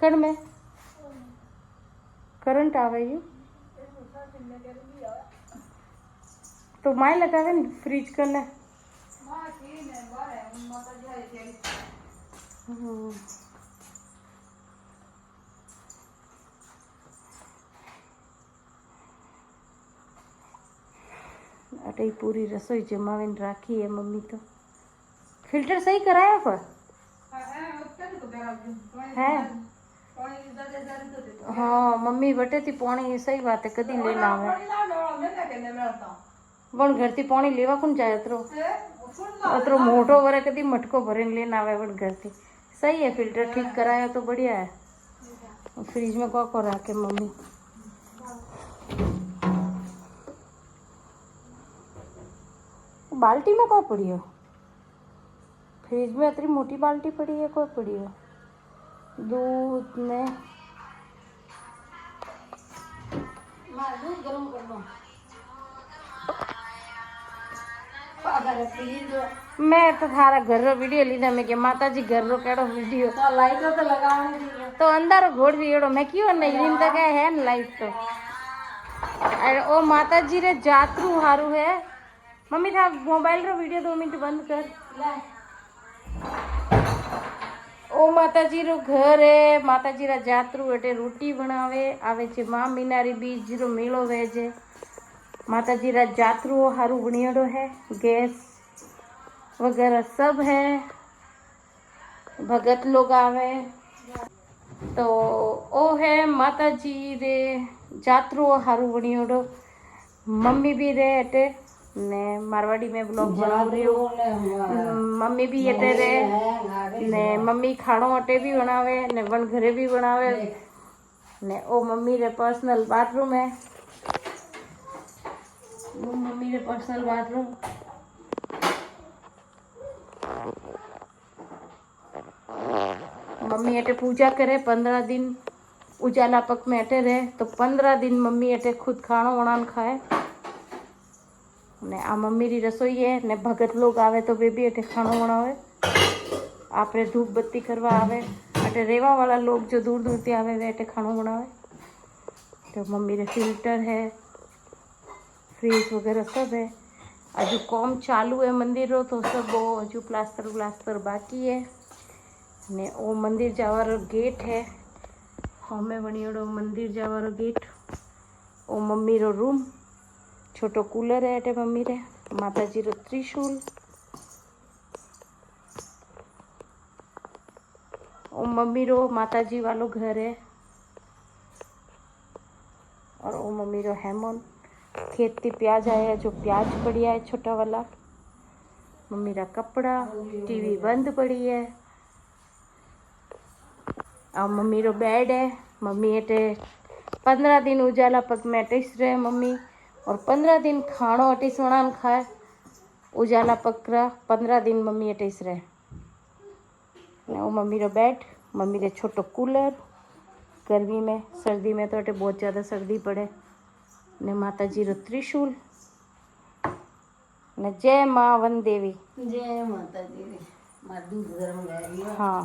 कण में करंट आवे यू तो माए लगावे ने फ्रिज करने अटे पूरी रसोई जमावीने राखी है मम्मी तो फिल्टर सही कराया पर है हाँ मम्मी बटे थी पानी सही बात है कदी लेना आवे पण घर थी पानी लेवा कौन जाए अतरो मोटो भरे कदी मटको भरे लेना आवे पण घर थी सही है फिल्टर ठीक कराया तो बढ़िया है फ्रिज में को रखे मम्मी बाल्टी में को पड़ी हो फ्रिज में इतनी मोटी बाल्टी पड़ी है को पड़ी हो दूध ने गरम करना मैं तो थारा घर रो वीडियो लीधा मैं के माता जी घर रो केड़ो वीडियो तो लाइट तो लगावनी थी तो अंदर घोड़ वीड़ो मैं क्यों नहीं इन तक है न लाइट तो अरे ओ माता जी रे जातरू हारू है मम्मी था मोबाइल रो वीडियो 2 मिनट बंद कर ओ माता जी रो घर है माता जी रा जातरू अटे रोटी बनावे आवे छे मां मीनारी बीज रो मेलो वेजे माता जी रा जातरू हारू बनियोड़ो है गैस वगैरह सब है भगत लोग आवे तो ओ है माता जी रे जातरू हारू बनियोड़ो मम्मी भी रे अटे ने मारवाड़ी में ब्लॉग बना रही हूँ मम्मी भी अटे रे ने मम्मी खाणो अटे भी बनावे ने वन घरे भी बनावे ने ओ मम्मी रे पर्सनल बाथरूम है वो मम्मी रे पर्सनल बाथरूम मम्मी अटे पूजा करे 15 दिन उजाला पक में अटे रहे तो 15 दिन मम्मी अटे खुद खाणो बनान खाए ने आ मम्मी री रसोई है ने भगत लोग आवे तो वे भी अटे खाणो बनावे आपरे धूप बत्ती करवा आवे अटे रेवा वाला लोग जो दूर दूर से आवे वे अटे खाणो बनावे तो मम्मी रे फिल्टर है फ्रिज वगैरह सब है अजू काम चालू है मंदिर रो तो सब अजू प्लास्टर बाकी है ने ओ मंदिर जावारो गेट है हमें बनियोड़ो मंदिर जावारो गेट ओ मम्मी रो रूम छोटो कूलर है अटे मम्मी रे माता जी रो त्रिशूल ओ मम्मी रो माता जी वालो घर है और ओ मम्मी रो हेमन खेत थी प्याज आया जो प्याज बढ़िया है छोटा वाला मम्मी रा कपड़ा टीवी बंद पड़ी है और मम्मी रो बेड है मम्मी अटे 15 दिन उजाला पग में अटिस रहे मम्मी और 15 दिन खाणो अटिस वणान खाए उजाला पकड़ा 15 दिन मम्मी अटिस रहे वो मम्मी रो बेड मम्मी रे छोटो कूलर गर्मी में सर्दी में तो अटे बहुत ज़्यादा सर्दी पड़े ने माता जी रो त्रिशूल ने जय माँ वन देवी जय माता जी मां दूध गरम वेरियो हाँ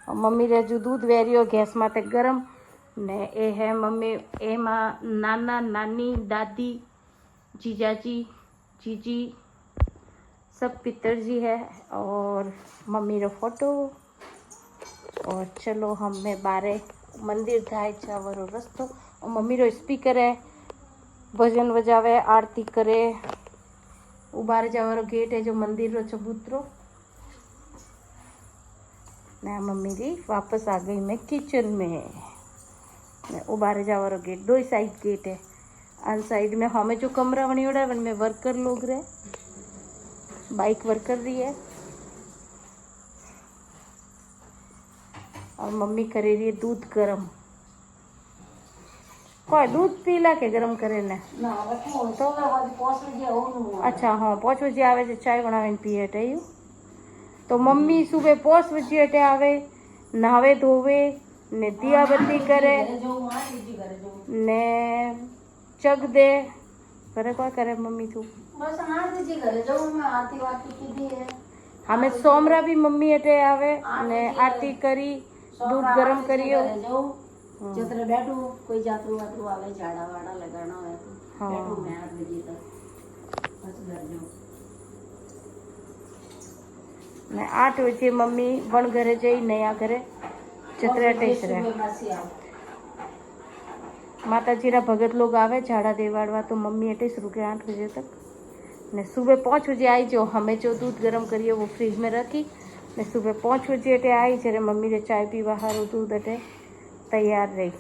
और मम्मी रे जो दूध वेरियो गैस माते गरम ने ए है मम्मी ए माँ नाना नानी दादी जीजाजी जीजी सब पितरजी है और मम्मी रो फोटो और चलो हमें बारे मंदिर थाय जावरो रस्तो और मम्मी रो स्पीकर है भजन बजावे आरती करे उबारे जावारो गेट है जो मंदिर रो चबूतरो मैं मम्मी री वापस आ गई मैं किचन में उबारे जावारो गेट 2 साइड गेट है अन साइड में हमें जो कमरा बनी उड़ा है में वर्कर लोग रहे बाइक वर्कर रही है और मम्मी करे रही है दूध गरम कोई दूध पीला के गरम करे ने ना रखो तो आज 5 बजे आऊं अच्छा हाँ 5 बजे आवे से चाय बनावे पिए अटे यू तो मम्मी सुबह 5 बजे अटे आवे नहावे धोवे ने दिया बत्ती करे ने चग दे करे क्या करे मम्मी तू बस आरती जी करे जो मैं आरती की दी है हमें सोमरा भी मम्मी अटे आवे ने आरती करी दूध गरम करियो जो जतरे बैठू कोई जातरू वातरू आवे झाड़ा वाड़ा लगाना है तो हाँ। बैठू मैं 8 बजे तक बस घर जो ने 8 बजे मम्मी वण घरे जई नया घरे जतरे टेस रहे मासी आओ माताजीना भगत लोग आवे झाड़ा देवाड़वा तो मम्मी अटेस रुके 8 बजे तक ने सुबह 5 बजे आई जो हमें जो दूध गरम करिए वो फ्रिज में रखी ने सुबह 5 बजे अटे आई जरे मम्मी रे चाय पीवा हारू दूध अटे तैयार रही।